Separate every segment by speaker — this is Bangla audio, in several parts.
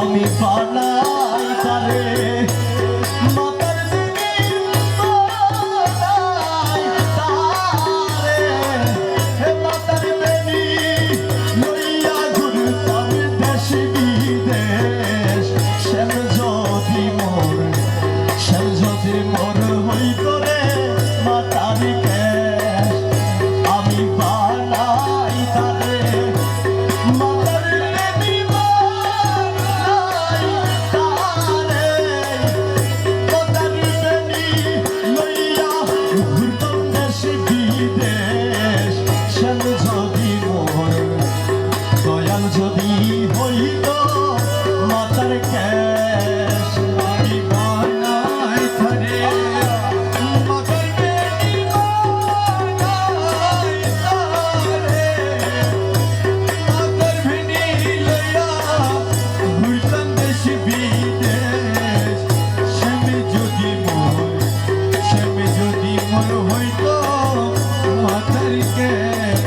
Speaker 1: আমি বানাই তারে মাতার দেবী বানাই তারে হে মাতার দেবী লইয়া ঘুরতাম দেশ বিদেশ শ্যাম যদি মোর হইত রে মাতার কেশ আমি বানাই তারে মাতার দেবী বানাই তারে মাতার দেবী লইয়া ঘুরতাম দেশ বিদেশ শ্যাম যদি মোর দয়াল যদি হইত মাতার কেশ আমি বানাই তারে মাতার দেবী বানাই তারে মাতার ভেনি লইয়া ঘুরতাম দেশ বিদেশ শ্যাম যদি মোর হইত মাতার কেশ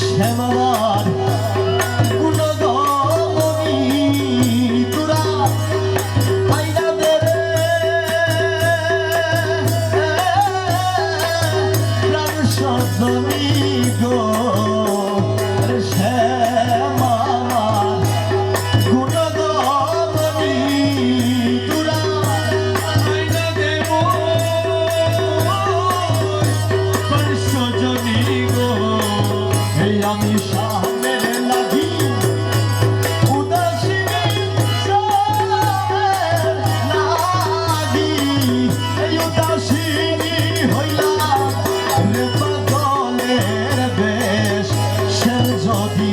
Speaker 1: শ্যামার গুণগমনি তোরা আইনা দে রে প্রাণ সজনী গো শ্যামার গুণগমনি তোরা আইনা দে প্রাণ সজনী গো আমি সামনে লাগি উদাসিনী লাগি এই উদাসিনী হইলা রে পাগলের বেশ শ্যাম যদি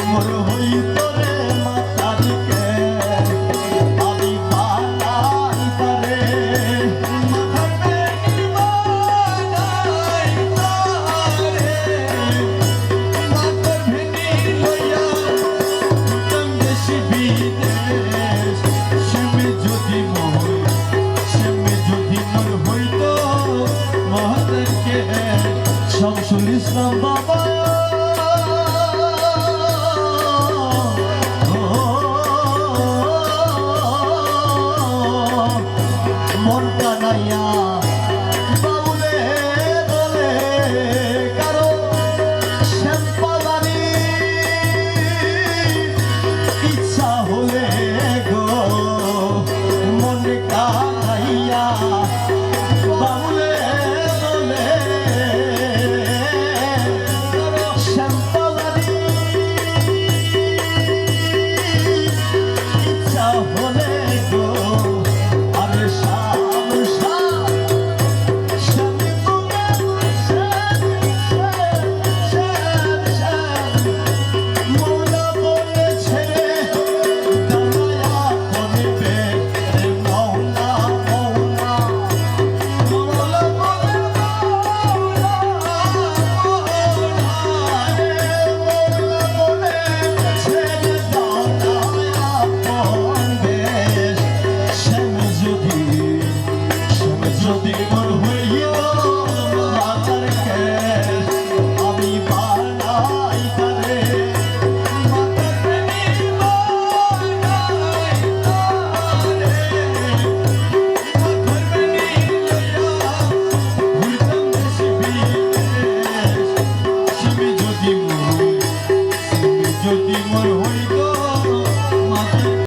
Speaker 1: মোর হইত রে মাতার কেশ আমি বানাই তারে মাতার দেবী বানাই তারে মাতার ভেনি লইয়া ঘুরতাম দেশ বিদেশ শ্যাম যদি মোর হইত মাতার কেশ শামসুল ইসলাম বাবা মন কানাইয়া বাউলে বলে কারো শ্যামপালারি ইচ্ছা হলে গো মন কানাইয়া বাউলে বলে কারো শ্যামপালারি ইচ্ছা হলে গো আরে শ্যাম শ্যাম মৌলা বলেছে রে দয়া করিবে রে মৌলা মৌলা মৌলা বলে মৌলা রে মৌলা বলেছে রে দয়া করবে শ্যাম যদি মোর হইত মাতার কেশ আমি বানাই তারে মাতার দেবী বানাই তারে মাতার ভেনি লইয়া ঘুরতাম দেশ বিদেশ শ্যাম যদি মোর হইত